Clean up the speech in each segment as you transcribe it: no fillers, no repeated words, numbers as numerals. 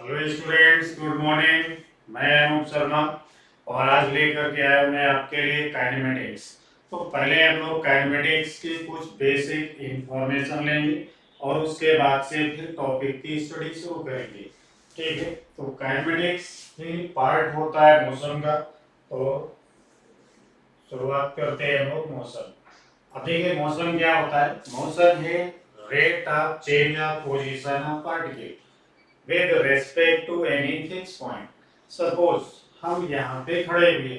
Hello students, good morning. मैं अनूप शर्मा और आज लेकर के आया हूं मैं आपके लिए काइनेमेटिक्स। तो पहले हम लोग काइनेमेटिक्स की कुछ बेसिक इंफॉर्मेशन लेंगे और उसके बाद से फिर टॉपिक की स्टडी शुरू करेंगे। ठीक है, तो काइनेमेटिक्स ही पार्ट होता है मोशन का। तो शुरुआत करते हैं हम लोग मोशन। अब देखिए मोशन क्या होता है। मोशन है rate of change of position of particle with respect to any fixed point. Suppose हम यहाँ पे खड़े हुए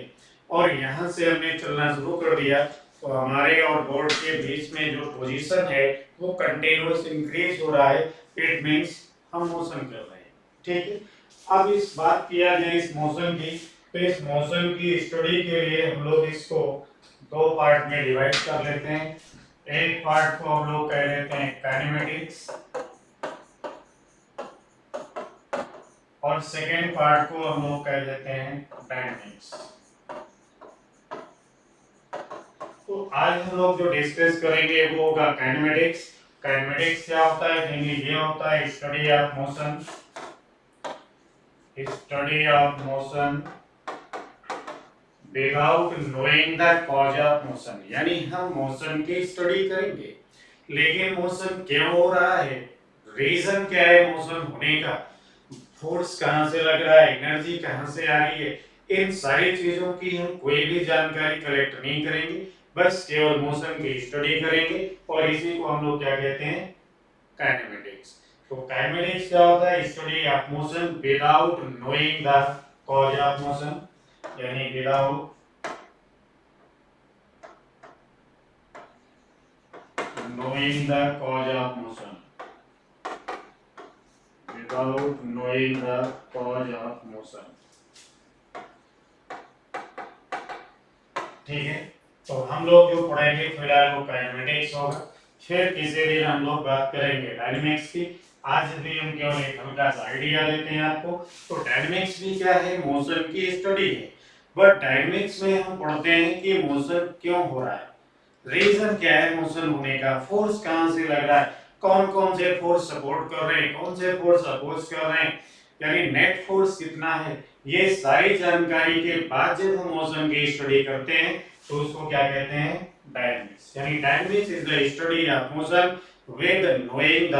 और यहाँ से हमने चलना शुरू कर दिया, तो हमारे और बोर्ड के बीच में जो पोजीशन है वो कंटिन्यूअस इंक्रीज हो रहा है। इट मींस हम मोशन कर रहे हैं। ठीक है, अब इस बात किया जाए इस मोशन की, तो इस मोशन की स्टडी के लिए हम लोग इसको दो पार्ट में डिवाइड कर लेते हैं। एक पार्ट को हम लोग कह लेते हैं काइनेमेटिक्स और सेकेंड पार्ट को हम लोग कह देते हैं डायनेमिक्स। तो आज हम लोग जो डिस्कस करेंगे वो होगा काइनेमेटिक्स। काइनेमेटिक्स क्या होता है? ये होता है study of motion. Study of motion without knowing the cause of motion, यानी हम मोशन की स्टडी करेंगे लेकिन मोशन क्यों हो रहा है, रीजन क्या है मोशन होने का, फोर्स कहां से लग रहा है, एनर्जी कहां से आ रही है, इन सारी चीजों की हम कोई भी जानकारी कलेक्ट नहीं करेंगे, बस केवल मोशन की स्टडी करेंगे और इसी को हम लोग क्या कहते हैं? काइनेमेटिक्स। तो काइनेमेटिक्स क्या होता है? Study of motion without knowing the cause of motion, यानी without knowing the cause of motion, without knowing the cause of motion। ठीक है, तो हम लोग जो पढ़ेंगे फिलहाल वो काइनेमेटिक्स होगा। फिर किसी दिन हम लोग बात करेंगे डायनेमिक्स की। आज भी हम केवल एक हल्का सा आइडिया देते हैं आपको। तो डायनेमिक्स भी क्या है? मोशन की स्टडी है। बट डायनेमिक्स में हम पढ़ते हैं कि मोशन क्यों हो रहा है, रीजन क्या है मोशन होने का, फोर्स कहां से लग रहा है, कौन कौन से फोर्स सपोर्ट कर रहे हैं, कौन से फोर्स अपोज कर रहे हैं, यानी नेट फोर्स कितना है। ये सारी जानकारी के बाद जब हम मोशन की स्टडी करते हैं तो उसको क्या कहते हैं? डायनेमिक्स। यानी dynamics is the study of motion with knowing the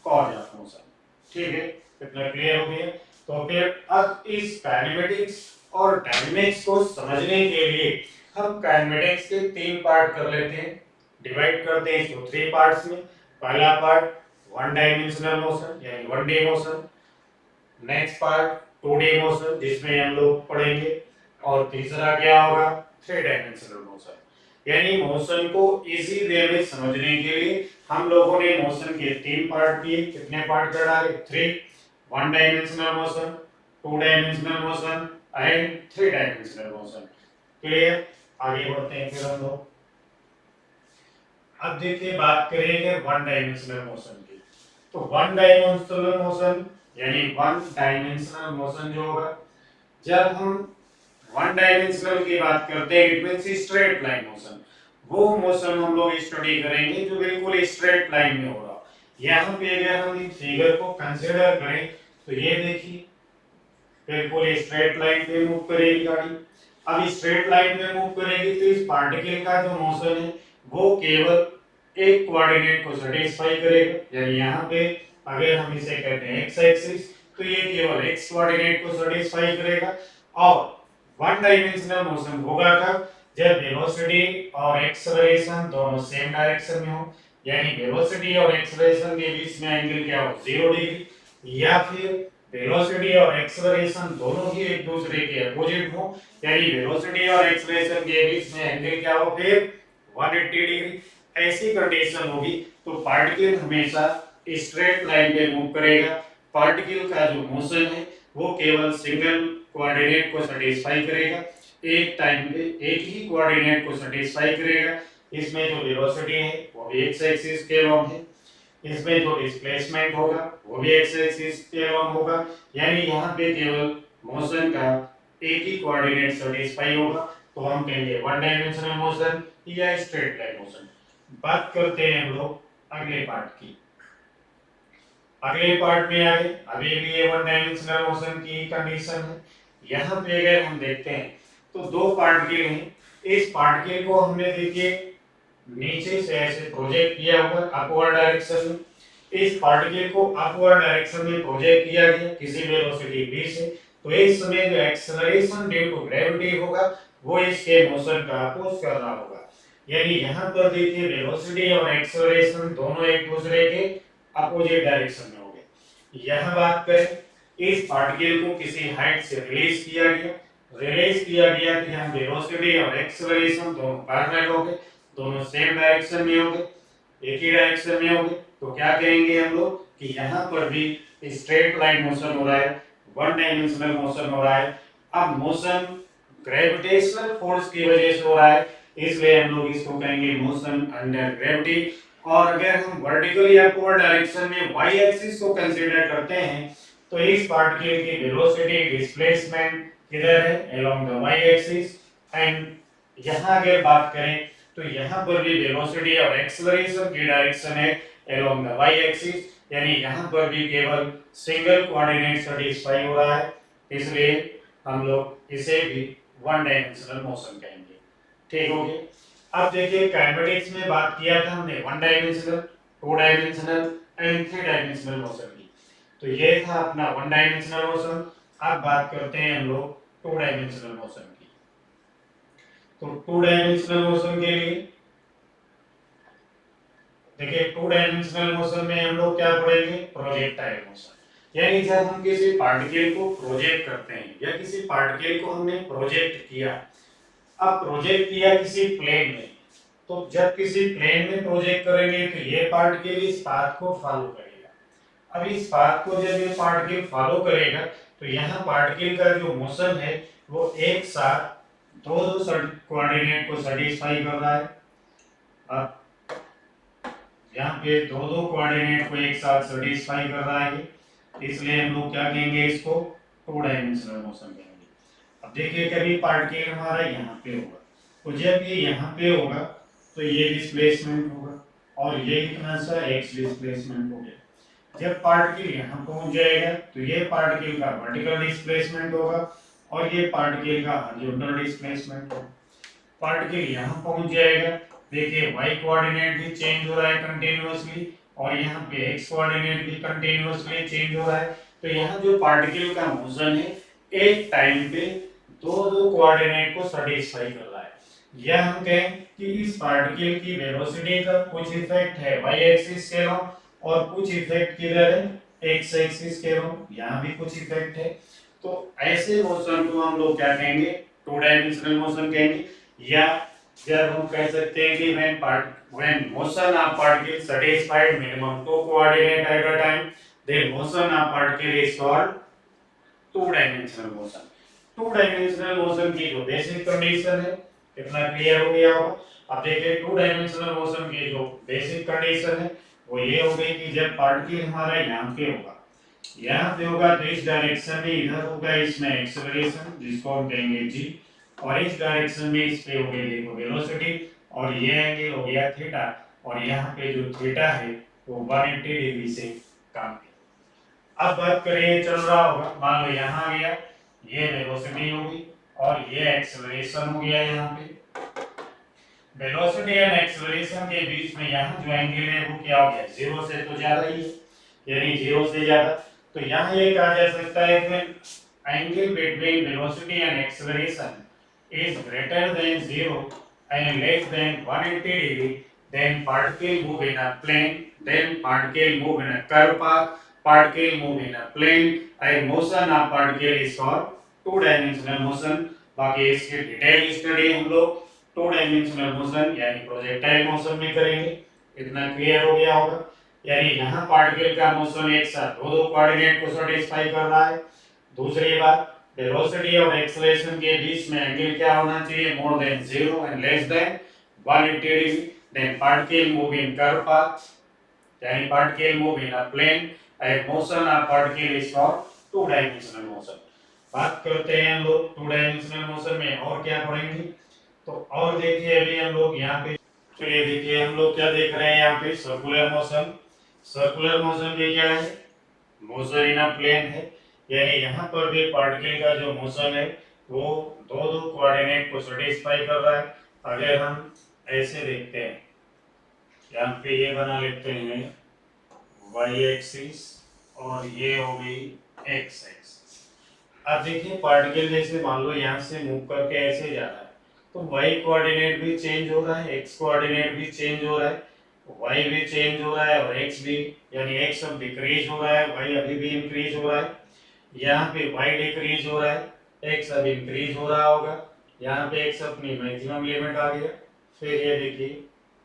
cause of motion. ठीक है, इतना क्लियर हो गया। तो फिर अब इस काइनेमेटिक्स और डायनेमिक्स को समझने के लिए हम काइनेमेटिक्स के तीन पार्ट कर लेते हैं, डिवाइड करते हैं इसको थ्री पार्ट्स में। पहला पार्ट वन डायमेंशनल मोशन यानी one D motion, next part two D motion जिसमें हम लोग पढ़ेंगे, और तीसरा क्या होगा? Three dimensional motion. यानी मोशन को इजी वे में समझने के लिए हम लोगों ने मोशन के तीन पार्ट दिए। कितने पार्ट कर डाले? Three. One dimensional motion, to dimensional motion and three dimensional motion. Clear? आगे बढ़ते हैं फिर हम लोग। अब देखिए बात करेंगे वन डायमेंशनल मोशन की। तो वन डायमेंशनल मोशन यानी वन डायमेंशनल मोशन जो होगा, जब हम वन डायमेंशनल की बात करते हैं it means straight line motion, वो मोशन हम लोग स्टडी करेंगे जो बिल्कुल स्ट्रेट लाइन में होगा। यहाँ पे अगर हम इस फिगर को कंसीडर करें तो ये देखिए बिल्कुल स्ट्रेट लाइन पे मूव करेगी गाड़ी। अब स्ट्रेट लाइन में मूव करेगी तो इस पार्टिकल का जो मोशन है वो केवल एक कोऑर्डिनेट को सेटिस्फाई करेगा। यानी यहाँ पे अगर हम इसे कहते हैं एक्स एक्सिस तो ये केवल एक्स कोऑर्डिनेट को सेटिस्फाई करेगा। और वन डायमेंशनल मोशन होगा कब? जब वेलोसिटी और एक्सेलरेशन दोनों सेम डायरेक्शन में हो, यानी वेलोसिटी और एक्सेलरेशन के बीच में एंगल क्या हो? 0 डिग्री, या फिर वेलोसिटी और एक्सेलरेशन दोनों ही एक दूसरे के अपोजिट हो, यानी वेलोसिटी और एक्सेलरेशन के बीच में एंगल क्या हो? फिर 180 डिग्री। ऐसी कंडीशन होगी तो पार्टिकल हमेशा स्ट्रेट लाइन पे मूव करेगा। पार्टिकल का जो मोशन है वो केवल सिंगल कोऑर्डिनेट को सेटिस्फाई करेगा, एक टाइम पे एक ही कोऑर्डिनेट को सेटिस्फाई करेगा। इसमें जो वेलोसिटी है वो भी एक्स एक्सिस के अलोंग है, इसमें जो डिस्प्लेसमेंट होगा वो भी एक्स एक्सिस के अलोंग होगा। यानी यहाँ पे केवल मोशन का एक ही कोऑर्डिनेट सेटिस्फाई होगा, तो हम कहेंगे वन डायमेंशनल मोशन या स्ट्रेट लाइन मोशन। बात करते हैं हम लोग अगले पार्ट की। अगले पार्ट में आ गए, अभी भी ये वन डायमेंशनल मोशन की कंडीशन है। यहाँ पे अगर हम देखते हैं तो दो पार्टिकल हैं, इस पार्टिकल को हमने देखिए नीचे से ऐसे प्रोजेक्ट किया हुआ अपवर्ड डायरेक्शन में, इस पार्टिकल को अपवर्ड डायरेक्शन में प्रोजेक्ट किया गया किसी वेलोसिटी v से, तो इस समय जो एक्सेलरेशन ड्यू टू ग्रेविटी होगा वो इसके मोशन का अपोज कर रहा होगा। यानी यहाँ पर देखिए वेलोसिटी और एक्सेलरेशन दोनों एक दूसरे के अपोजिट डायरेक्शन में होंगे। यहाँ बात करें इस पार्टिकल को किसी हाइट से रिलीज किया गया तो यहाँ वेलोसिटी और एक्सेलरेशन दोनों पैरेलल होंगे, दोनों सेम डायरेक्शन में होंगे, एक ही डायरेक्शन में होंगे। तो क्या कहेंगे हम लोग कि यहाँ पर भी स्ट्रेट लाइन मोशन हो रहा है, वन डायमेंशनल मोशन हो रहा है। अब मोशन ग्रेविटेशनल फोर्स की वजह से हो रहा है, इसलिए हम लोग इसको कहेंगे मोशन अंडर ग्रेविटी। और अगर हम वर्टिकल या अपवर्ड डायरेक्शन में वाई एक्सिस को कंसीडर करते हैं तो इस पार्टिकल की वेलोसिटी डिस्प्लेसमेंट किधर है, along the Y axis. And यहाँ अगर बात करें तो यहाँ पर भी वेलोसिटी और एक्सेलरेशन की डायरेक्शन है अलोंग द वाई एक्सिस, यानी यहाँ पर भी केवल सिंगल कोऑर्डिनेट सेटिस्फाई हो रहा है, इसलिए हम लोग इसे भी वन डायमेंशनल मोशन कहेंगे। ठीक हो गया। अब देखिए काइनेटिक्स में बात किया था हमने one dimensional, two dimensional and three dimensional motion की, तो ये था अपना वन डायमेंशनल मोशन। अब बात करते हैं हम लोग टू डायमेंशनल मोशन की। तो टू डायमेंशनल मोशन के लिए देखिए टू डायमेंशनल मोशन में हम लोग क्या पढ़ेंगे, प्रोजेक्टाइल मोशन। यानी जब हम किसी पार्टिकल को प्रोजेक्ट करते हैं या किसी पार्टिकल को हमने प्रोजेक्ट किया, अब प्रोजेक्ट किया किसी प्लेन में, तो जब किसी प्लेन में प्रोजेक्ट करेंगे तो ये पार्टिकल इस पाथ को फॉलो करेगा। अब इस पाथ को जब ये पार्टिकल फॉलो करेगा तो यहाँ पार्टिकल का जो मोशन है वो एक साथ दो कोऑर्डिनेट को सेटिस्फाई कर रहा है। अब यहाँ पे दो कोऑर्डिनेट को एक साथ सेटिस्फाई कर रहा है, इसलिए हम लोग क्या कहेंगे, इसको टू डायमेंशनल मोशन कहेंगे। अब देखिए कभी पार्टिकल हमारा यहाँ पे होगा, तो जब ये यहाँ पे होगा तो ये डिस्प्लेसमेंट होगा और ये इतना सा एक्स डिस्प्लेसमेंट हो गया। जब पार्टिकल यहाँ पहुंच जाएगा तो ये पार्टिकल का वर्टिकल डिस्प्लेसमेंट होगा और ये पार्टिकल का हॉरिजॉन्टल डिस्प्लेसमेंट होगा। पार्टिकल यहाँ पहुंच जाएगा, देखिए y कोऑर्डिनेट भी चेंज हो रहा है कंटीन्यूअसली और यहाँ पे x कोऑर्डिनेट भी कंटीन्यूअसली चेंज हो रहा है। तो यहाँ जो पार्टिकल का मोशन है एक टाइम पे दो कोऑर्डिनेट को सेटिस्फाई कर रहा है। यह हम कहें कि इस पार्टिकल की वेलोसिटी का कुछ इफेक्ट है y एक्सिस के अलोंग और कुछ इफेक्ट किधर है, x एक्सिस के अलोंग, यहाँ भी कुछ इफेक्ट है। तो ऐसे मोशन को हम लोग क्या कहेंगे, टू डायमेंशनल मोशन कहेंगे। या जब हम कह सकते हैं कि when motion of particle satisfied minimum two coordinate at a time, then motion of particle is called two dimensional motion। To dimensional motion की जो बेसिक कंडीशन है, इतना क्लियर हो गया होगा। अब देखिए टू डायमेंशनल मोशन की जो बेसिक कंडीशन है वो ये हो गई कि जब पार्टिकल हमारा यहाँ पे होगा, यहाँ पे होगा तो इस डायरेक्शन में इधर होगा इसमें एक्सेलरेशन जिसको हम कहेंगे g, और इस डायरेक्शन में इस पे हो गई देखो वेलोसिटी और ये एंगल हो गया थीटा, और यहाँ पे जो थीटा है वो 180 डिग्री से कम है। अब बात करें चल रहा होगा, मान लो यहाँ आ गया, ये वेलोसिटी होगी और ये एक्सेलरेशन हो गया। यहाँ पे वेलोसिटी एंड एक्सेलरेशन के बीच में यहाँ जो एंगल है वो क्या हो गया, जीरो से तो ज्यादा ही है, यानी जीरो से ज्यादा। तो यहाँ ये कहा जा सकता है कि angle between velocity and acceleration is greater than 0 and less than 180 degree, then particle move in a plane, then particle move in a curved path, particle move in a plane, and motion of particle is called two dimensional motion। बाकी इसकी detail study हम लोग to dimensional motion यानी projectile motion में करेंगे। इतना clear हो गया होगा, यानी यहाँ पार्टिकल का मोशन एक साथ दो कोऑर्डिनेट को सेटिस्फाई कर रहा है। दूसरी बात, वेलोसिटी और एक्सेलरेशन के बीच में एंगल क्या होना चाहिए, more than 0 and less than 180 degree. Then particle move in curve path, यानी particle move in a plane and motion of particle is called two dimensional motion. बात करते हैं हम लोग टू डायमेंशनल मोशन में और क्या पढ़ेंगे। तो और देखिए अभी हम लोग यहाँ पे, चलिए देखिए हम लोग क्या देख रहे हैं यहाँ पे, सर्कुलर मोशन। सर्कुलर मोशन भी क्या है, मोशन इन अ प्लेन है, यानी यहाँ पर भी पार्टिकल का जो मोशन है वो दो दो कोऑर्डिनेट को सेटिस्फाई कर रहा है। अगर हम ऐसे देखते हैं, यहाँ पे ये बना लेते हैं y एक्सिस और ये हो गई x एक्सिस। अब देखिए पार्टिकल जैसे मान लो यहाँ से मूव करके ऐसे जा रहा है, तो y कोऑर्डिनेट भी चेंज हो रहा है, x कोऑर्डिनेट भी चेंज हो रहा है, y भी चेंज हो रहा है और x भी, यानी x अब डिक्रीज हो रहा है, y अभी भी इंक्रीज हो रहा है। यहाँ पे y डिक्रीज हो रहा है, x अब इंक्रीज हो रहा होगा, यहाँ पे x अपनी मैक्सिमम लिमिट आ गया। फिर ये देखिए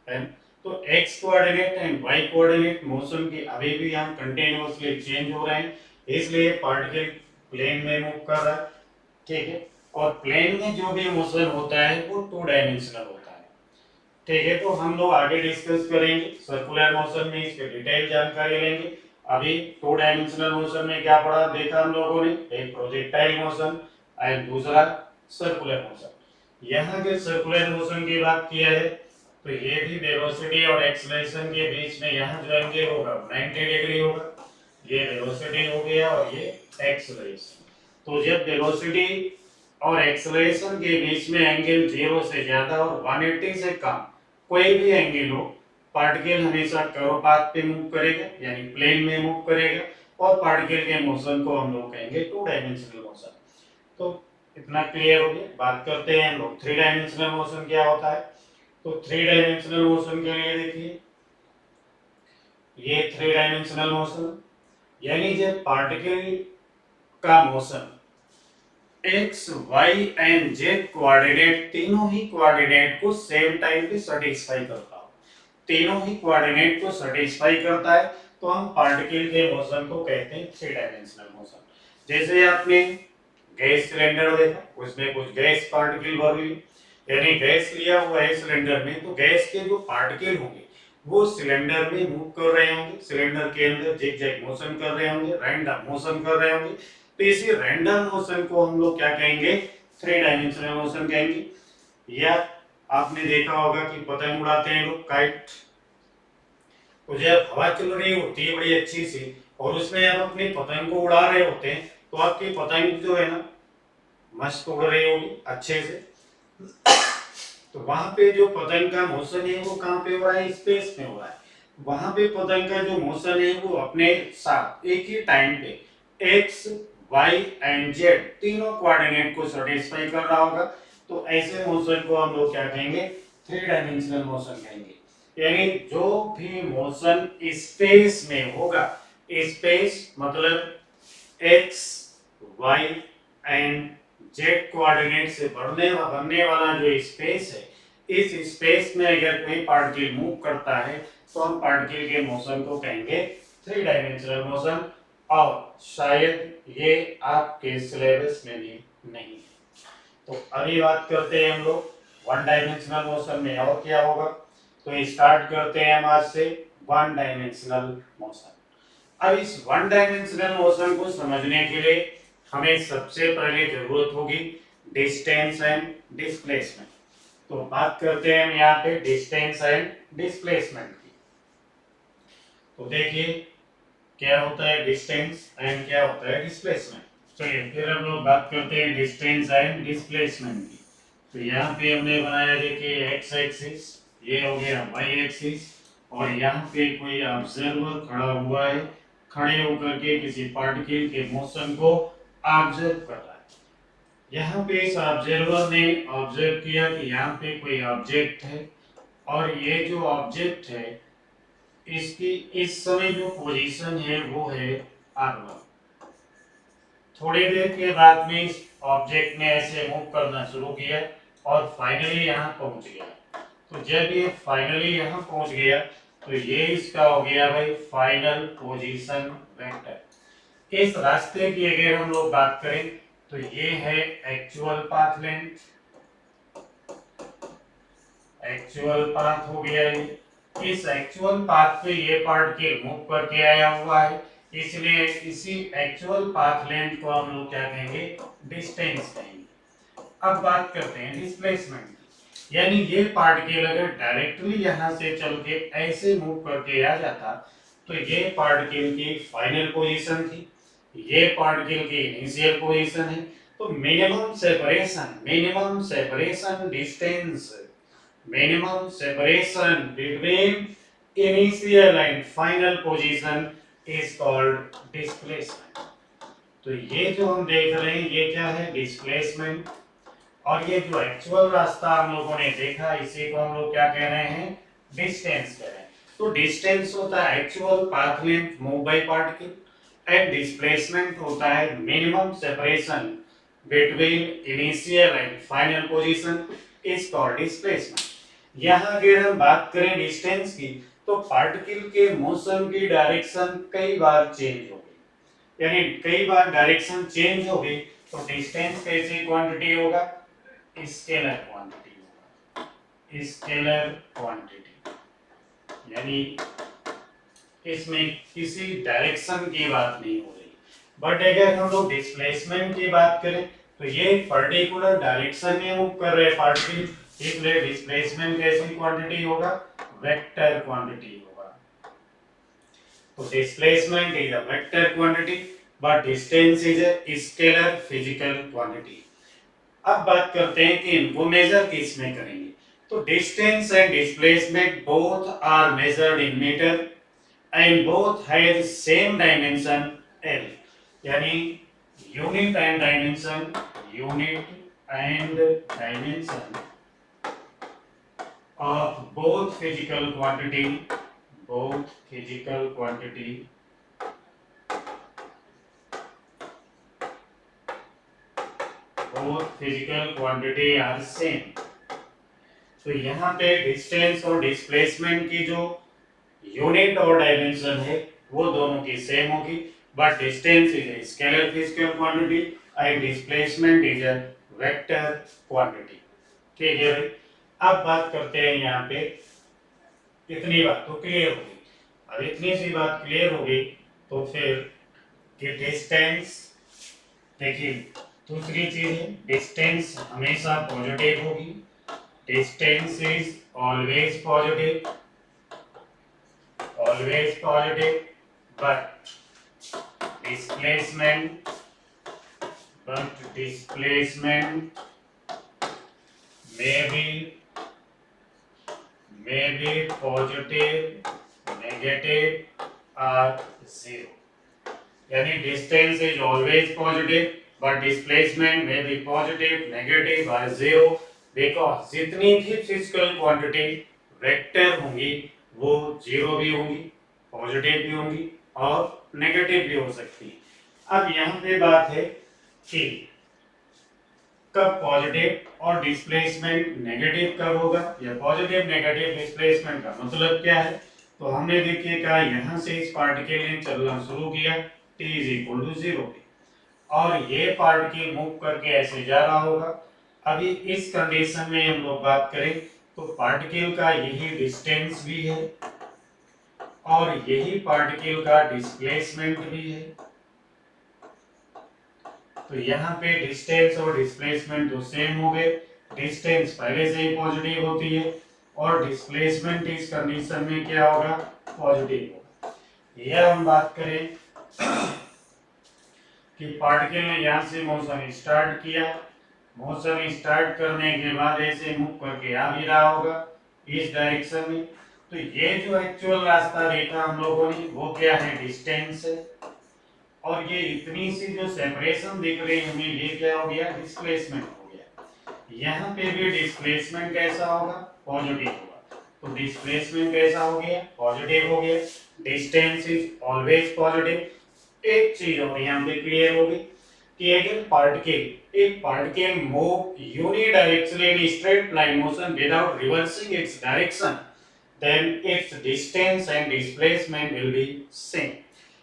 m, तो x coordinate and y coordinate motion की अभी भी हम कंटिन्यूअसली चेंज हो रहे हैं, इसलिए पार्टिकल प्लेन में मूव कर रहा है, ठीक है। और प्लेन में जो भी मोशन होता है वो टू डायमेंशनल होता है, ठीक है। तो हम लोग आगे डिस्कस करेंगे सर्कुलर मोशन में, इसके डिटेल जानकारी लेंगे। अभी टू डायमेंशनल मोशन में क्या पढ़ा देखा हम लोगों ने, एक प्रोजेक्टाइल मोशन एंड दूसरा सर्कुलर मोशन। यहाँ के सर्कुलर मोशन की बात किया है तो ये भी वेलोसिटी और एक्सेलरेशन के बीच में यहाँ जो एंगल होगा 90 डिग्री होगा, ये वेलोसिटी हो गया और ये एक्सेलरेशन। तो जब वेलोसिटी और एक्सेलरेशन के बीच में एंगल 0 से ज्यादा और 180 से कम कोई भी एंगल हो, पार्टिकल हमेशा कर्व पाथ पे मूव करेगा, यानी प्लेन में मूव करेगा, और पार्टिकल के मोशन को हम लोग कहेंगे टू डायमेंशनल मोशन। तो इतना क्लियर हो गया। बात करते हैं हम लोग थ्री डायमेंशनल मोशन क्या होता है। तो थ्री डायमेंशनल मोशन के लिए देखिए, ये थ्री डायमेंशनल मोशन यानी जब पार्टिकल का motion X Y and Z coordinate, तीनों ही कोऑर्डिनेट को सेम टाइम पे सेटिस्फाई करता हो, तीनों ही कोऑर्डिनेट को सेटिस्फाई करता है, तो हम पार्टिकल के मोशन को कहते हैं थ्री डायमेंशनल मोशन। जैसे आपने गैस सिलेंडर देखा, उसमें कुछ गैस पार्टिकल भर ली, यानी गैस लिया हुआ है सिलेंडर में, तो गैस के जो पार्टिकल होंगे वो सिलेंडर में मूव कर रहे होंगे, सिलेंडर के अंदर जिग-जैग मोशन कर रहे होंगे, रैंडम मोशन कर रहे होंगे। तो इसी रैंडम मोशन को हम लोग क्या कहेंगे, थ्री डायमेंशनल मोशन कहेंगे। या आपने देखा होगा कि पतंग उड़ाते हैं लोग, काइट, तो जब हवा चल रही होती है बड़ी अच्छी सी और उसमें आप अपनी पतंग को उड़ा रहे होते हैं, तो आपकी पतंग जो है ना मस्त उड़ रही होगी अच्छे से, तो वहां पे जो पतंग का मोशन है वो कहाँ पे हो रहा है, स्पेस में हो रहा है। वहां पे पतंग का जो मोशन है वो अपने साथ एक ही टाइम पे एक्स वाई एंड जेड तीनों कोऑर्डिनेट को सेटिस्फाई कर रहा होगा, तो ऐसे मोशन को हम लोग क्या कहेंगे, थ्री डायमेंशनल मोशन कहेंगे। यानी जो भी मोशन स्पेस में होगा, स्पेस मतलब X Y and Z coordinate से बनने वाला जो स्पेस है, इस स्पेस में अगर कोई पार्टिकल मूव करता है तो हम पार्टिकल के मोशन को कहेंगे थ्री डायमेंशनल मोशन। और शायद ये आपके सिलेबस में भी नहीं है। तो अभी बात करते हैं हम लोग वन डायमेंशनल मोशन में और क्या होगा। तो स्टार्ट करते हैं हम आज से वन डायमेंशनल मोशन। अब इस वन डायमेंशनल मोशन को समझने के लिए हमें सबसे पहले जरूरत होगी डिस्टेंस एंड डिस्प्लेसमेंट। तो बात करते हैं हम यहाँ पे डिस्टेंस एंड डिस्प्लेसमेंट की। तो देखिए क्या होता है डिस्टेंस एंड क्या होता है डिस्प्लेसमेंट। चलिए फिर हम लोग बात करते हैं डिस्टेंस एंड डिस्प्लेसमेंट की। तो यहाँ पे हमने बनाया देखिए एक्स एक्सिस, ये हो गया वाई एक्सिस, और यहाँ पे कोई ऑब्जर्वर खड़ा हुआ है, खड़े होकर के किसी पार्टिकल के मोशन को ऑब्जर्व कर रहा है। यहाँ पे इस ऑब्जर्वर ने ऑब्जर्व किया कि यहाँ पे कोई ऑब्जेक्ट है, और ये जो ऑब्जेक्ट है इसकी इस समय जो पोजीशन है वो है R1। थोड़ी देर के बाद में इस ऑब्जेक्ट ने ऐसे मूव करना शुरू किया और फाइनली यहाँ पहुंच गया। तो जब ये फाइनली यहाँ पहुंच गया तो ये इसका हो गया भाई फाइनल पोजीशन वेक्टर। इस रास्ते की अगर हम लोग बात करें तो ये है actual path length, actual path हो गया ये। इस एक्चुअल पाथ पे ये पार्टिकल मूव करके आया हुआ है, इसलिए इसी एक्चुअल पाथ लेंथ को हम लोग क्या कहेंगे, डिस्टेंस कहेंगे। अब बात करते हैं डिस्प्लेसमेंट की, यानी ये पार्टिकल अगर डायरेक्टली यहाँ से चल के ऐसे मूव करके आ जाता तो ये पार्टिकल की फाइनल पोजीशन थी, ये पार्टिकल की इनिशियल पोजीशन है। तो minimum separation distance, minimum separation between initial and final position is called displacement. तो ये जो हम देख रहे हैं ये क्या है, डिस्प्लेसमेंट। और ये जो एक्चुअल रास्ता हम लोगों ने देखा इसी को हम लोग क्या कह रहे हैं, डिस्टेंस कह रहे हैं। तो डिस्टेंस होता है actual path length move by particle and displacement होता है minimum separation between initial and final position is called displacement. यहाँ अगर हम बात करें डिस्टेंस की तो पार्टिकल के मोशन की डायरेक्शन कई बार चेंज हो गई, यानी कई बार डायरेक्शन चेंज हो गई तो डिस्टेंस कैसी क्वांटिटी होगा, स्केलर क्वांटिटी होगा, स्केलर क्वांटिटी। यानी इसमें किसी डायरेक्शन की बात नहीं हो रही। बट अगर हम लोग डिस्प्लेसमेंट की बात करें तो ये पर्टिकुलर डायरेक्शन में मूव कर रहे पार्टिकल, इसलिए डिस्प्लेसमेंट कैसी क्वांटिटी होगा, वेक्टर क्वांटिटी होगा। तो displacement is a vector quantity but distance is a scalar physical quantity. अब बात करते हैं कि इनको मेजर किस में करेंगे। तो distance and displacement both are measured in metre and both has same dimension L, यानी unit and dimension of both physical quantity both physical quantity are same। तो यहाँ पे डिस्टेंस और डिस्प्लेसमेंट की जो यूनिट और डायमेंशन है वो दोनों की सेम होगी, but distance is a scalar physical quantity and displacement is a vector quantity. ठीक है भाई। अब बात करते हैं यहाँ पे, इतनी बात तो क्लियर होगी। अब इतनी सी बात क्लियर होगी तो फिर कि डिस्टेंस, देखिए दूसरी चीज है डिस्टेंस हमेशा पॉजिटिव होगी, distance is always positive but displacement may be positive, negative or zero। यानी distance is always positive but displacement में बी पॉजिटिव, नेगेटिव और जीरो, बिकॉज जितनी भी फिजिकल क्वांटिटी वेक्टर होंगी वो जीरो भी होंगी, पॉजिटिव भी होंगी और नेगेटिव भी हो सकती है। अब यहाँ पे बात है कि कब पॉजिटिव और डिस्प्लेसमेंट नेगेटिव कब होगा, या पॉजिटिव नेगेटिव डिस्प्लेसमेंट का मतलब क्या है। तो हमने देखिए कहा यहाँ से इस पार्टिकल ने चलना शुरू किया t इज इक्वल टू 0 पे, और ये पार्टिकल मूव करके ऐसे जा रहा होगा। अभी इस कंडीशन में हम लोग बात करें तो पार्टिकल का यही डिस्टेंस भी है और यही पार्टिकल का डिस्प्लेसमेंट भी है। तो यहाँ पे डिस्टेंस और डिस्प्लेसमेंट तो सेम हो गए, डिस्टेंस पहले से ही पॉजिटिव होती है और डिस्प्लेसमेंट इस कंडीशन में क्या होगा, पॉजिटिव होगा। यह हम बात करें कि पार्टिकल ने यहाँ से मोशन स्टार्ट किया, मोशन स्टार्ट करने के बाद ऐसे मूव करके आ भी रहा होगा इस डायरेक्शन में। तो ये जो एक्चुअल रास्ता देखा हम लोगों ने वो क्या है, डिस्टेंस है, और ये इतनी सी जो सेपरेशन दिख रही है हमें ये क्या हो गया, डिस्प्लेसमेंट हो गया। यहाँ पे भी डिस्प्लेसमेंट कैसा होगा, पॉजिटिव होगा। तो डिस्प्लेसमेंट कैसा हो गया, पॉजिटिव हो गया, डिस्टेंस इज ऑलवेज पॉजिटिव। एक चीज और यहाँ पे क्लियर होगी कि एक particle move unidirectionally in straight line motion without reversing its direction then its distance and displacement will be same.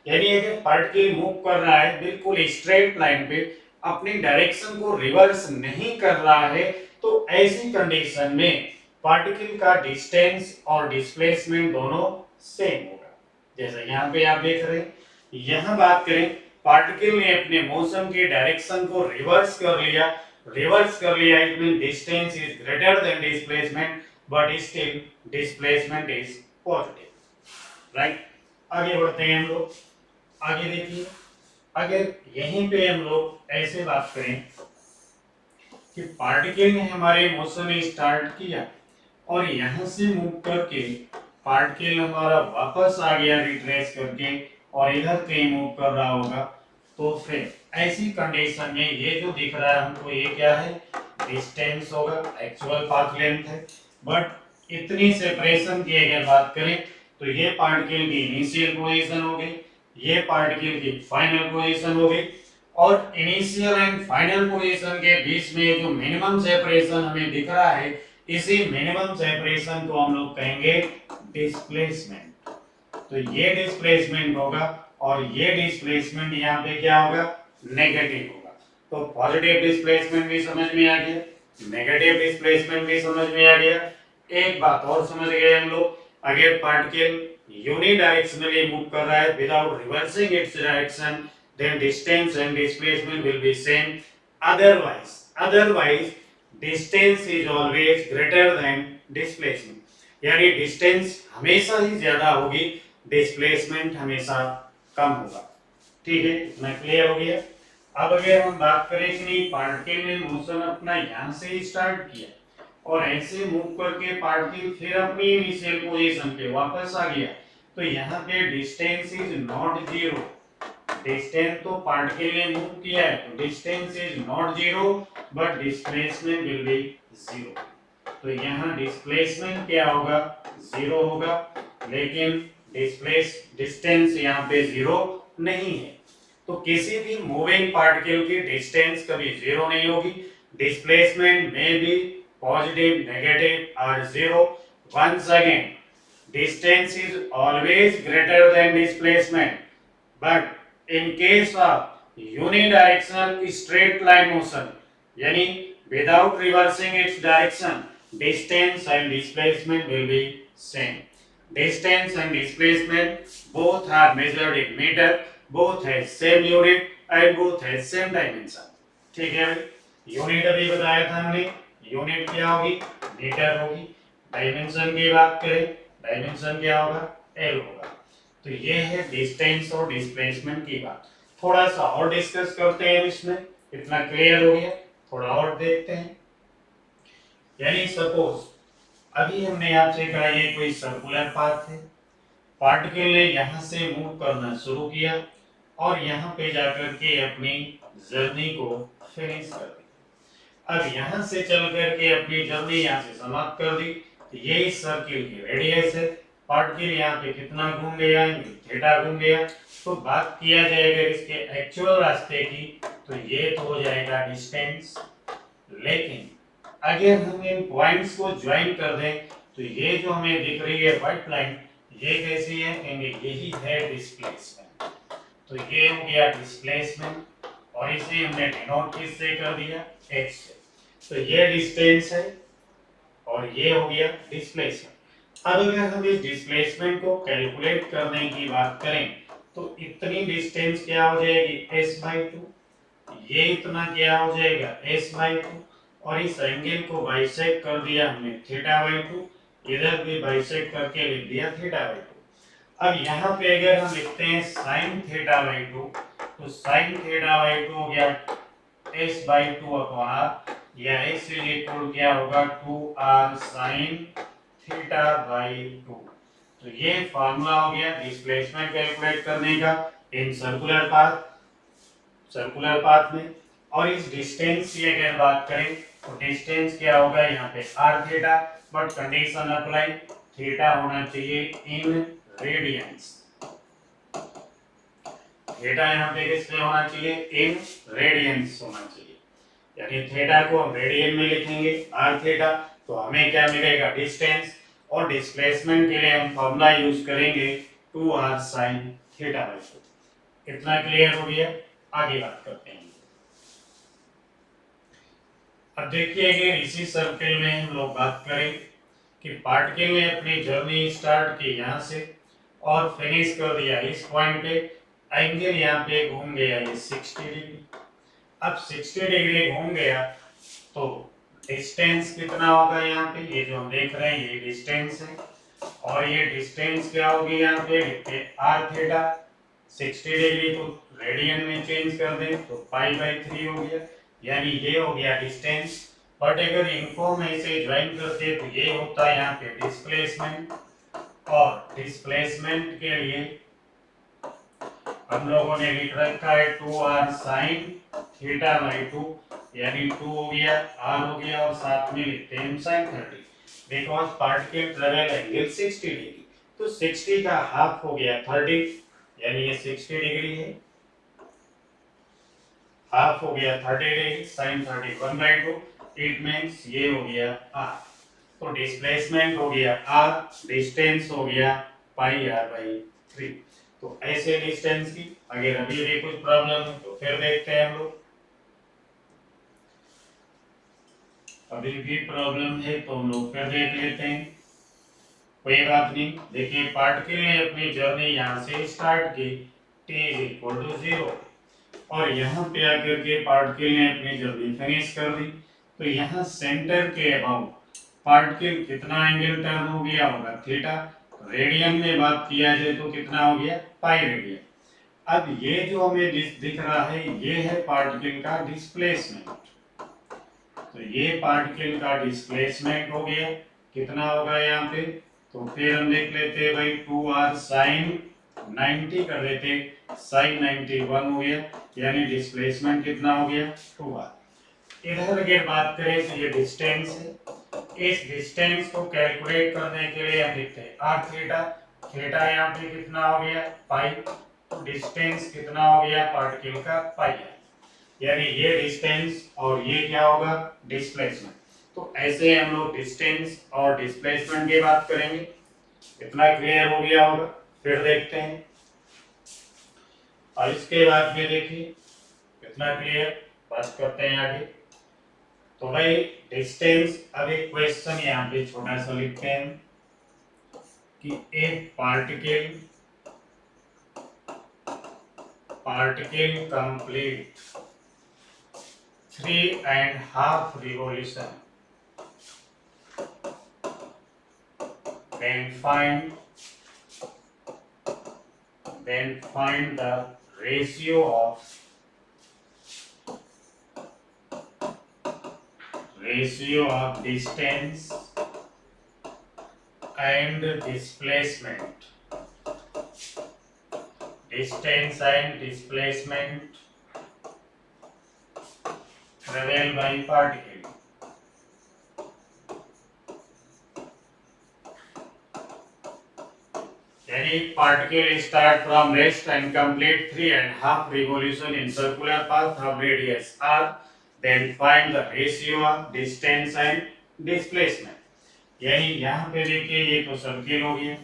यानी अगर पार्टिकल मूव कर रहा है बिल्कुल स्ट्रेट लाइन पे, अपनी डायरेक्शन को रिवर्स नहीं कर रहा है, तो ऐसी कंडीशन में पार्टिकल का डिस्टेंस और डिस्प्लेसमेंट दोनों सेम होगा। जैसे यहाँ पे आप देख रहे हैं, यहाँ बात करें पार्टिकल ने अपने मोशन की डायरेक्शन को रिवर्स कर लिया, it means distance is greater than displacement but still displacement is positive, right. आगे बढ़ते हैं हम लोग। आगे देखिए, अगर यहीं पे हम लोग ऐसे बात करें कि पार्टिकल ने हमारे मोशन स्टार्ट किया और यहां से मूव करके पार्टिकल हमारा वापस आ गया रिट्रेस करके और इधर कहीं मूव कर रहा होगा, तो फिर ऐसी कंडीशन में ये जो दिख रहा है हमको ये क्या है, डिस्टेंस होगा, एक्चुअल पाथ लेंथ है। बट इतनी सेपरेशन की अगर बात करें तो ये पार्टिकल की इनिशियल पोजीशन हो गई, ये पार्टिकल की फाइनल पोजीशन हो गई, और इनिशियल एंड फाइनल पोजीशन के बीच में जो मिनिमम सेपरेशन हमें दिख रहा है, इसी मिनिमम सेपरेशन को हम लोग कहेंगे डिस्प्लेसमेंट। तो ये डिस्प्लेसमेंट होगा और ये डिस्प्लेसमेंट यहाँ पे क्या होगा, नेगेटिव होगा। तो पॉजिटिव डिस्प्लेसमेंट भी समझ में आ गया, नेगेटिव डिस्प्लेसमेंट भी समझ में आ गया। एक बात और समझ गए हम लोग, अगर पार्टिकल यूनिडायरेक्शनली मूव कर रहा है without reversing its direction, then distance and displacement will be same. Otherwise distance is always greater than displacement, यानी distance हमेशा ही ज्यादा होगी, displacement हमेशा कम होगा। ठीक है, इतना क्लियर हो गया। अब अगर हम बात करें कि नहीं, पार्टिकल ने मोशन अपना यहाँ से स्टार्ट किया और ऐसे मूव करके पार्टिकल फिर अपनी इनिशियल पोजीशन पे वापस आ गया, तो यहाँ पे distance is not zero. Distance तो पार्टिकल ने मूव किया है तो distance is not zero, but displacement will B zero. तो यहाँ डिस्प्लेसमेंट क्या होगा, जीरो होगा, लेकिन डिस्टेंस यहाँ पे जीरो नहीं है। तो किसी भी मूविंग पार्टिकल की डिस्टेंस कभी जीरो नहीं होगी, डिस्प्लेसमेंट में भी पॉजिटिव, नेगेटिव और zero. Once again, distance is always greater than displacement, but in case of unidirectional straight line motion, yani without reversing its direction, distance and displacement will be same. Distance and displacement both are measured in meter, both has same unit and both has same dimension. ठीक है, unit अभी बताया था हमने, unit क्या होगी, metre होगी। Dimension की बात करें, डायमेंशन क्या होगा, एल होगा। तो ये है डिस्टेंस और डिस्प्लेसमेंट की बात। थोड़ा सा और डिस्कस करते हैं इसमें, इतना क्लियर हो गया, थोड़ा और देखते हैं। यानी सपोज अभी हमने आपसे कहा ये कोई सर्कुलर पाथ है, पार्टिकल ने यहाँ से मूव करना शुरू किया और यहाँ पे जाकर के अपनी जर्नी को फिनिश कर दी। अब यहाँ से चल करके अपनी जर्नी यहाँ से समाप्त कर दी, तो ये इस सर्किल की रेडियस है। पार्टिकल यहाँ पे कितना घूम गया, थीटा घूम गया। तो बात किया जाएगा इसके एक्चुअल रास्ते की, तो ये तो हो जाएगा डिस्टेंस। लेकिन अगर हम इन पॉइंट्स को ज्वाइन कर दें तो ये जो हमें दिख रही है व्हाइट लाइन, ये कैसी है, कहेंगे यही है डिस्प्लेसमेंट। तो ये हो गया डिस्प्लेसमेंट और इसे हमने डिनोट किससे कर दिया, h से। तो ये डिस्टेंस है और ये हो गया डिस्प्लेसमेंट। अब अगर हम इस डिस्प्लेसमेंट को कैलकुलेट करने की बात करें तो इतनी डिस्टेंस क्या हो जाएगी, s/2, ये इतना क्या हो जाएगा, s/2, और इस एंगल को बाइसेक्ट कर दिया हमने θ/2, इधर भी बाइसेक्ट करके लिख दिया θ/2। अब यहाँ पे अगर हम लिखते हैं sin θ/2, तो sin θ/2 हो गया s/2/r, या s इक्वल क्या होगा, 2r sin θ/2। तो ये फार्मूला हो गया डिस्प्लेसमेंट कैलकुलेट करने का इन सर्कुलर पाथ में। और इस डिस्टेंस की अगर बात करें तो डिस्टेंस क्या होगा, यहाँ पे r theta, but condition apply, theta होना चाहिए इन रेडियंस। थीटा यहाँ पे किसमें होना चाहिए, इन रेडियंस होना चाहिए, यानी थीटा को हम रेडियन में लिखेंगे r थीटा। तो हमें क्या मिलेगा, डिस्टेंस, और डिस्प्लेसमेंट के लिए हम फॉर्मूला यूज करेंगे 2r sin θ/2। इतना क्लियर हो गया, आगे बात करते हैं। अब देखिए अगर इसी सर्किल में हम लोग बात करें कि पार्टिकल ने अपनी जर्नी स्टार्ट की यहाँ से और फिनिश कर दिया इस पॉइंट पे, एंगल यहाँ पे घूम गया ये 60 डिग्री। अब 60 डिग्री घूम गया तो डिस्टेंस कितना होगा, यहाँ पे ये जो हम देख रहे हैं ये डिस्टेंस है, और ये डिस्टेंस क्या होगी यहाँ पे लिखते आर थीटा 60 डिग्री को रेडियन में चेंज कर दें तो पाई/3 हो गया, यानी ये हो गया डिस्टेंस। बट अगर इनको हम ऐसे ज्वाइन करते तो ये होता है यहाँ पे डिस्प्लेसमेंट, और डिस्प्लेसमेंट के लिए हम लोगों ने लिख रखा है 2r sin θ/2, यानी 2 हो गया, r हो गया, और साथ में लिखते हैं sin 30, because particle travel angle 60 degree, तो 60 का हाफ हो गया 30, यानी ये 60 डिग्री है, हाफ हो गया 30 डिग्री, sin 30 1/2, इट मींस ये हो गया r। तो डिस्प्लेसमेंट हो गया r, डिस्टेंस हो गया πr/3। तो ऐसे डिस्टेंस की अगर अभी भी कुछ प्रॉब्लम है तो फिर देखते हैं हम लोग। अभी भी प्रॉब्लम है तो हम लोग फिर देख लेते हैं, कोई बात नहीं। देखिए पार्टिकल ने अपनी जर्नी यहाँ से स्टार्ट की t=0, और यहाँ पे आकर के पार्टिकल ने अपनी जर्नी फिनिश कर दी, तो यहाँ सेंटर के अबाउट पार्टिकल कितना एंगल टर्न हो गया होगा थीटा, रेडियन में बात किया जाए तो कितना हो गया पाई रेडियन। अब ये जो हमें दिख रहा है ये है पार्टिकल का डिस्प्लेसमेंट, तो ये पार्टिकल का डिस्प्लेसमेंट हो गया, कितना होगा यहाँ पे, तो फिर हम देख लेते हैं भाई 2r sin 90 कर देते, sin 90 1 हो गया, यानी डिस्प्लेसमेंट कितना हो गया 2r। इधर अगर बात करें तो ये डिस्टेंस है, इस डिस्टेंस को कैलकुलेट करने के लिए हम लिखते हैं r थीटा, थीटा यहाँ पे कितना हो गया पाई, तो डिस्टेंस कितना हो गया पार्टिकल का पाई, यानी ये डिस्टेंस और ये क्या होगा डिस्प्लेसमेंट। तो ऐसे हम लोग डिस्टेंस और डिस्प्लेसमेंट की बात करेंगे, इतना क्लियर हो गया होगा। फिर देखते हैं, और इसके बाद में देखिए कितना क्लियर, बात करते हैं आगे। तो भाई डिस्टेंस, अब एक क्वेश्चन यहाँ पे छोटा सा लिखते हैं कि एक particle complete 3.5 revolution, then find the ratio of distance and displacement, travel by particle। यानी particle start from rest and complete 3.5 revolution in circular path of radius r, then find the ratio of distance and displacement। यानी यहाँ पे देखिए ये तो circle हो गया,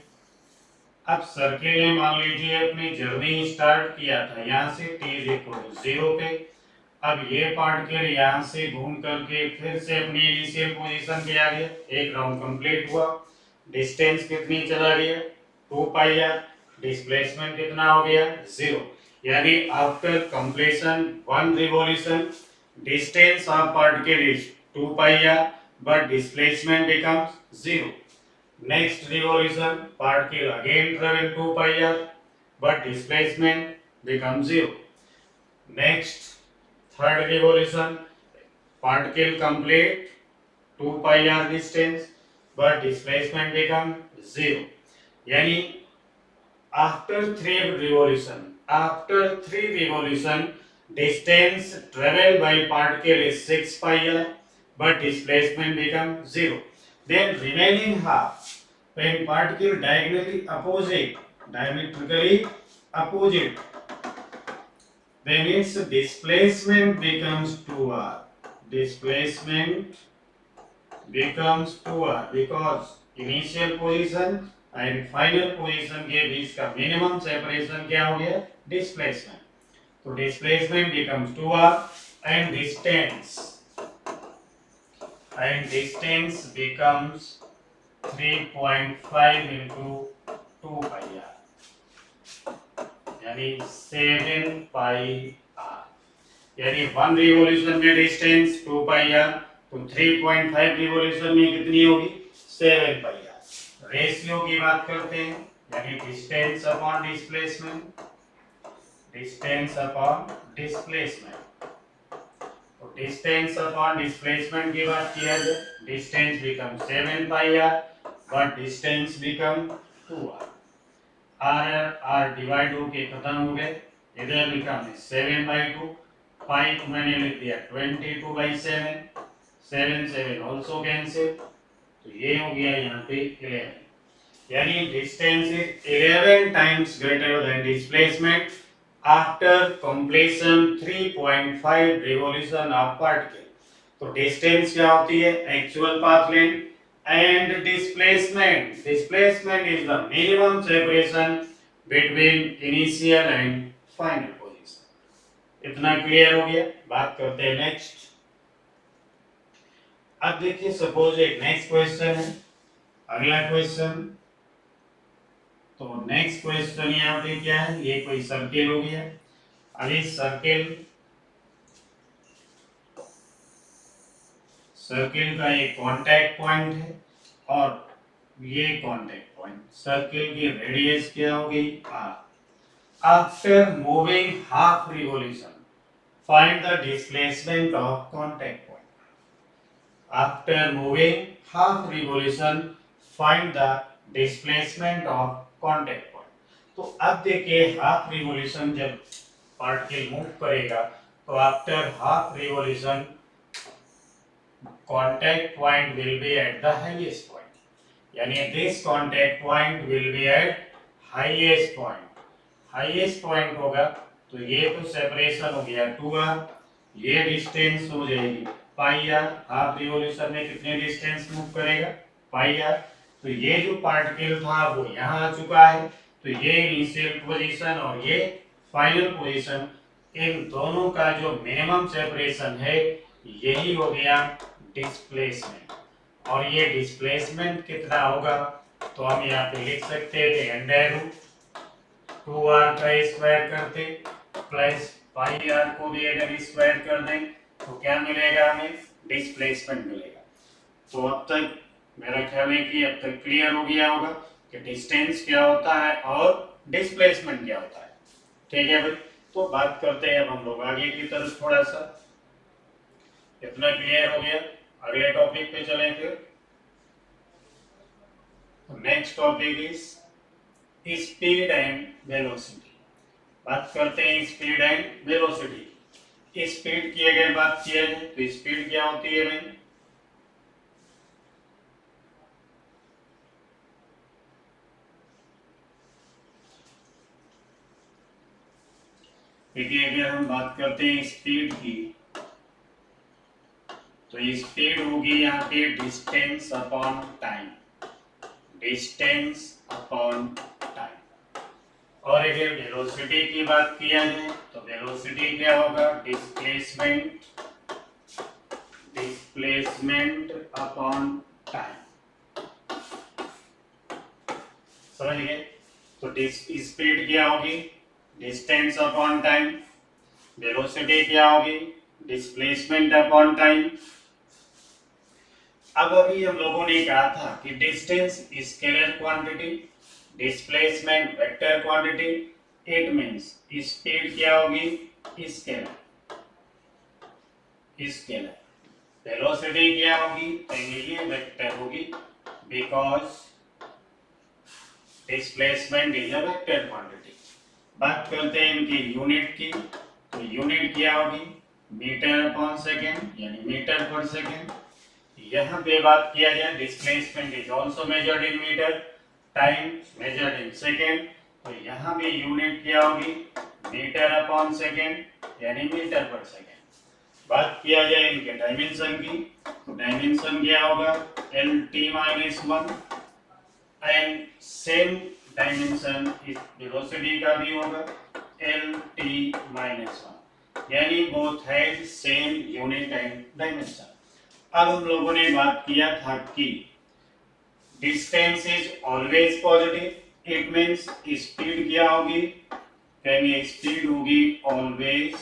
अब सर्किल ने मान लीजिए अपनी जर्नी स्टार्ट किया था यहाँ से t=0 पे, अब ये पार्टिकल यहाँ से घूम करके फिर से अपनी इनिशियल पोजीशन पे आ गया, एक राउंड कंप्लीट हुआ, डिस्टेंस कितनी चला गया 2πr, डिस्प्लेसमेंट कितना हो गया 0, यानी after completion 1 revolution distance of particle is 2πr but displacement becomes 0। Next revolution particle again travel 2πr but displacement becomes 0। Next third revolution particle complete 2πr distance but displacement becomes 0, यानी after 3 revolution distance traveled by particle is 6πr but displacement becomes 0। Then remaining half, when particle diametrically opposite, then its displacement becomes 2r, because initial position and final position के बीच का minimum separation क्या हो गया displacement, तो displacement becomes 2r and distance becomes 3.5 into 2πr, यानी 7πr, यानी 1 revolution में distance 2πr, तो 3.5 रिवॉल्यूशन में कितनी होगी 7πr। रेशियो की बात करते हैं, यानी distance upon displacement, distance upon displacement. तो डिस्टेंस अपॉन डिस्प्लेसमेंट की बात किया जाए, distance become 7 pi r, but distance become 2 r. R divide होके खत्म हो गए, इधर लिखा हमने 7/2, पाई को मैंने लिख दिया 22/7, 7 7 ऑल्सो कैंसिल, तो ये हो गया यहाँ पे 11, यानी distance is 11 times greater than displacement after completion 3.5 revolution of particle. तो डिस्टेंस क्या होती है, actual path length, and displacement, displacement is the minimum separation between initial and final position. इतना क्लियर हो गया। बात करते हैं नेक्स्ट। अब देखिए सपोज एक नेक्स्ट क्वेश्चन है, अगला क्वेश्चन। तो नेक्स्ट क्वेश्चन यहाँ पे क्या है, ये कोई सर्किल हो गया। अब इस सर्किल का एक कांटेक्ट पॉइंट है और ये कांटेक्ट पॉइंट, सर्किल की रेडियस क्या हो गई r। After moving half revolution find the displacement of contact point. After moving half revolution find the displacement of contact point. तो अब देखिए हाफ रिवॉल्यूशन जब पार्टिकल मूव करेगा तो after half revolution contact point will be at the highest point, यानी this contact point will be at highest point, highest point होगा तो ये तो सेपरेशन हो गया 2r, ये डिस्टेंस हो जाएगी पाई आर। हाफ रिवॉल्यूशन में कितने डिस्टेंस मूव करेगा, पाई आर। तो ये जो पार्टिकल था वो यहाँ आ चुका है, तो ये इनिशियल पोजीशन और ये फाइनल पोजीशन, इन दोनों का जो मिनिमम सेपरेशन है यही हो गया डिस्प्लेसमेंट। और ये डिस्प्लेसमेंट कितना होगा, तो हम यहाँ पे लिख सकते थे अंडर रूट 2r का स्क्वायर करते प्लस पाई आर को भी अगर स्क्वायर कर दें तो क्या मिलेगा, हमें डिस्प्लेसमेंट मिलेगा। तो अब तक मेरा ख्याल है कि अब तक क्लियर हो गया होगा कि डिस्टेंस क्या होता है और डिस्प्लेसमेंट क्या होता है। ठीक है भाई, तो बात करते हैं अब हम लोग आगे की तरफ थोड़ा सा। इतना क्लियर हो गया, अगले टॉपिक पे चलें फिर। Next topic is speed and velocity. बात करते हैं स्पीड एंड वेलोसिटी। स्पीड की अगर बात किया जाए तो स्पीड क्या होती है भाई, देखिए अगर हम बात करते हैं स्पीड की तो स्पीड होगी यहाँ पे distance upon time, distance upon time. और अगर वेलोसिटी की बात किया जाए तो वेलोसिटी क्या होगा, डिस्प्लेसमेंट, डिस्प्लेसमेंट अपॉन टाइम। समझ गए। तो स्पीड क्या होगी, डिस्टेंस अपॉन टाइम। वेलोसिटी क्या होगी, डिस्प्लेसमेंट अपॉन टाइम। अब अभी हम लोगों ने कहा था कि distance scalar quantity, displacement vector quantity, it means speed क्या होगी, स्केलर, स्केलर। वेलोसिटी क्या होगी, तो ये वेक्टर होगी, because displacement is a vector quantity. बात करते हैं इनकी यूनिट की, तो यूनिट क्या होगी, मीटर अपॉन सेकेंड, यानी मीटर पर सेकेंड। यहाँ पे बात किया जाए displacement is also measured in metre, time measured in second, तो यहाँ भी यूनिट क्या होगी, मीटर अपॉन सेकेंड, यानी मीटर पर सेकेंड। बात किया जाए इनके डायमेंशन की, तो डायमेंशन क्या होगा, LT-1, एंड सेम डायमेंशन इस वेलोसिटी का भी होगा LT-1, यानी both have same unit and dimension. अब हम लोगों ने बात किया था कि distance is always positive, it means speed क्या होगी, कहेंगे स्पीड होगी ऑलवेज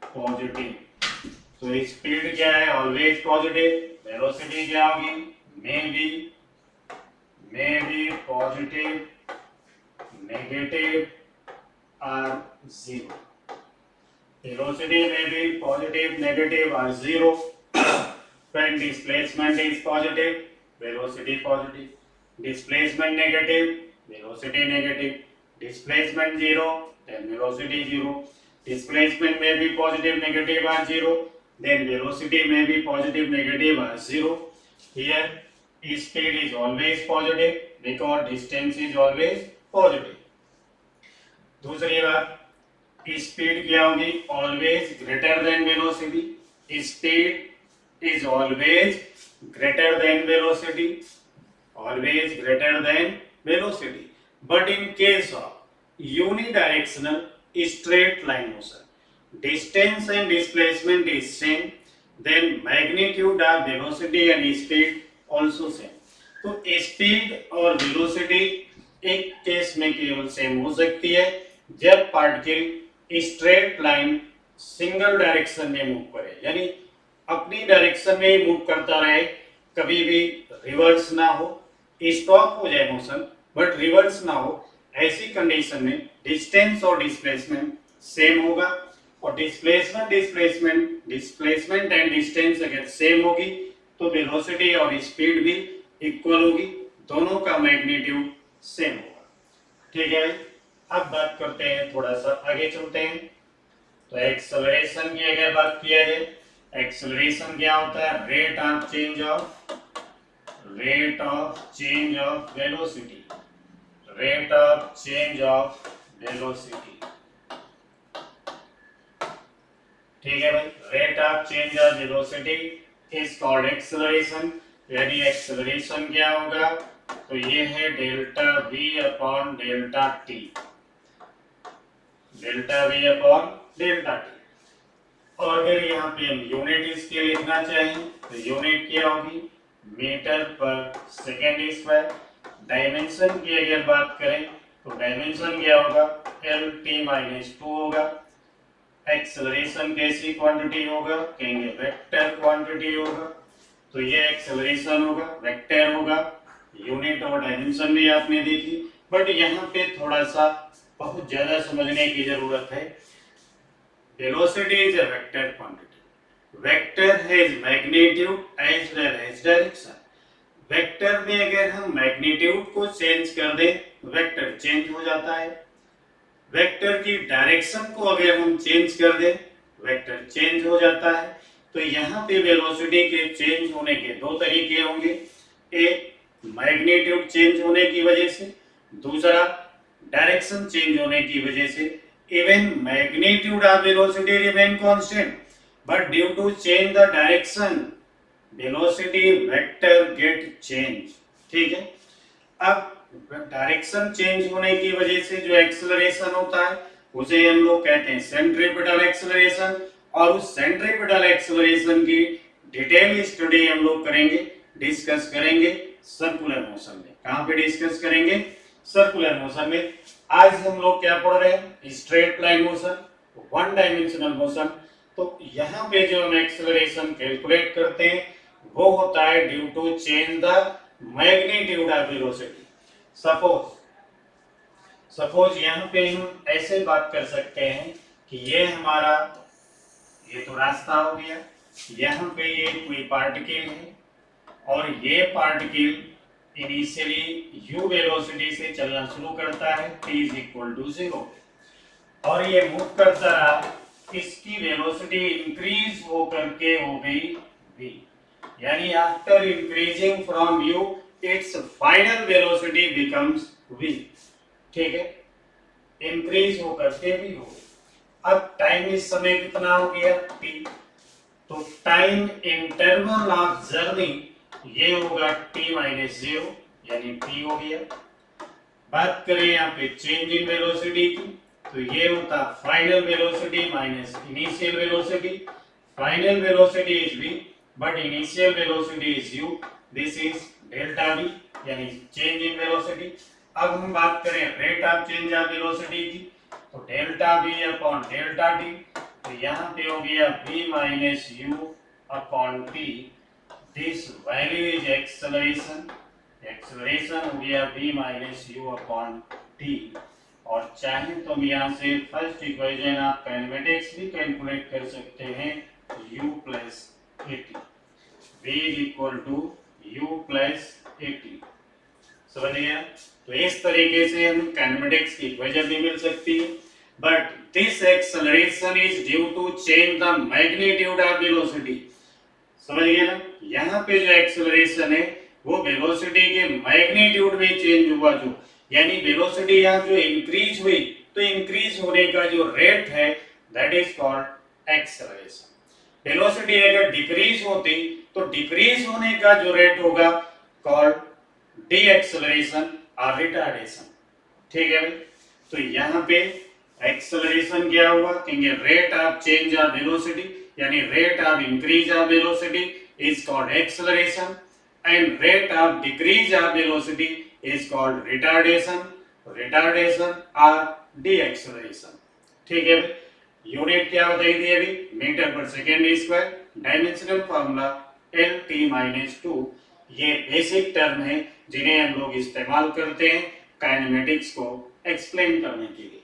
पॉजिटिव। तो स्पीड क्या है, ऑलवेज पॉजिटिव। वेलोसिटी क्या होगी, may be positive, negative or zero. Velocity may be positive, negative or zero. When displacement is positive, velocity positive. Displacement negative, velocity negative. Displacement zero, then velocity zero. Displacement may be positive, negative or zero, then velocity may be positive, negative or zero. Here speed is always positive because distance is always positive. दूसरी बात, speed क्या होगी? Always greater than velocity. Speed is always greater than velocity. Always greater than velocity. But in case of unidirectional straight line motion, distance and displacement is same, then magnitude of velocity and speed also same. तो speed और velocity एक case में केवल same हो सकती है जब particle straight line single direction में मूव करे, यानी अपनी डायरेक्शन में ही मूव करता रहे, कभी भी रिवर्स ना हो, स्टॉप हो जाए मोशन बट रिवर्स ना हो. ऐसी कंडीशन में डिस्टेंस और डिस्प्लेसमेंट सेम होगा. और डिस्प्लेसमेंट एंड डिस्टेंस अगर सेम होगी तो वेलोसिटी और स्पीड भी इक्वल होगी, दोनों का मैग्नीट्यूड सेम होगा. ठीक है. अब बात करते हैं, थोड़ा सा आगे चलते हैं. तो एक्सेलरेशन की अगर बात किया जाए, एक्सेलरेशन क्या होता है? Rate of change of velocity. Rate of change of velocity. ठीक है भाई. Rate of change of velocity is called acceleration. यानी एक्सेलरेशन क्या होगा? तो ये है delta v upon delta T. Delta v upon delta T. और अगर यहाँ पे हम यूनिट इसके लिखना चाहें तो यूनिट क्या होगी? मीटर पर सेकेंड स्क्वायर. डायमेंशन की अगर बात करें तो डायमेंशन क्या होगा? L(t-2) होगा. एक्सेलरेशन कैसी क्वांटिटी होगा? कहेंगे वेक्टर क्वांटिटी होगा. तो ये एक्सेलरेशन होगा, वेक्टर होगा. यूनिट और डायमेंशन भी आपने देखी, बट यहाँ पे थोड़ा सा बहुत ज्यादा समझने की जरूरत है. Velocity is a vector quantity. Vector has magnitude as well as direction. Vector में अगर हम मैग्नीट्यूड को चेंज कर दें, वेक्टर चेंज हो जाता है. वेक्टर की डायरेक्शन को अगर हम चेंज कर दें, वेक्टर चेंज हो जाता है. तो यहाँ पे वेलोसिटी के चेंज होने के दो तरीके होंगे. एक मैग्नीट्यूड चेंज होने की वजह से, दूसरा डायरेक्शन चेंज होने की वजह से. Even magnitude of velocity remain constant, but due to change the direction velocity vector get change. ठीक है. अब डायरेक्शन चेंज होने की वजह से जो एक्सेलरेशन होता है उसे हम लोग कहते हैं सेंट्रीपिटल एक्सेलरेशन. और उस सेंट्रीपिटल एक्सेलरेशन की डिटेल स्टडी हम लोग करेंगे, डिस्कस करेंगे सर्कुलर मोशन में. कहां पे डिस्कस करेंगे? सर्कुलर मोशन में. आज हम लोग क्या पढ़ रहे हैं? Straight line motion, one dimensional motion. तो यहाँ पे जो हम एक्सेलरेशन कैलकुलेट करते हैं वो होता है due to change the magnitude of velocity. Suppose यहाँ पे हम ऐसे बात कर सकते हैं कि ये हमारा, ये तो रास्ता हो गया, यहाँ पे ये कोई पार्टिकल है और ये पार्टिकल इनिशियली u वेलोसिटी से चलना शुरू करता है t=0 और ये मूव करता रहा. इसकी वेलोसिटी इंक्रीज होकर के हो गई v. यानी after increasing from u its final velocity becomes v. ठीक है. इंक्रीज होकर के भी हो. अब टाइम इस समय कितना हो गया? t. तो टाइम इंटरवल ऑफ जर्नी ये होगा t-0 यानी t हो गया. बात करें यहाँ पे चेंज इन वेलोसिटी की तो ये होता final velocity minus initial velocity. Final velocity is v but initial velocity is u. This is delta v यानी चेंज इन वेलोसिटी. अब हम बात करें rate of change of velocity की तो delta v upon delta t. तो यहाँ पे हो गया v minus u upon t. This value is acceleration, acceleration हो गया v minus you upon T. और चाहे तो हम यहाँ से फर्स्ट इक्वेशन आप काइनेमेटिक्स भी कैलकुलेट कर सकते हैं, u plus A T, v is equal to u plus A T. समझ गया? तो इस तरीके से हम काइनेमेटिक्स की इक्वेशन भी मिल सकती है। But this acceleration is due to change the magnitude of velocity. समझ गए ना? यहाँ पे जो एक्सेलरेशन है वो वेलोसिटी के मैग्नीट्यूड में चेंज हुआ, जो यानी वेलोसिटी यहाँ जो इंक्रीज हुई, तो इंक्रीज होने का जो रेट है that is called acceleration. Velocity अगर डिक्रीज होती तो डिक्रीज होने का जो रेट होगा कॉल्ड डी एक्सेलरेशन और रिटार्डेशन। ठीक है भाई? तो यहाँ पे एक्सेलरेशन क्या हुआ, कहेंगे rate of change of velocity, यानी rate of increase of velocity is called acceleration and rate of decrease of velocity is called retardation, retardation और डी एक्सेलरेशन। ठीक है भाई? यूनिट क्या बताई थी अभी, मीटर पर second square, dimensional formula LT-2। ये बेसिक टर्म है जिन्हें हम लोग इस्तेमाल करते हैं काइनेमेटिक्स को एक्सप्लेन करने के लिए।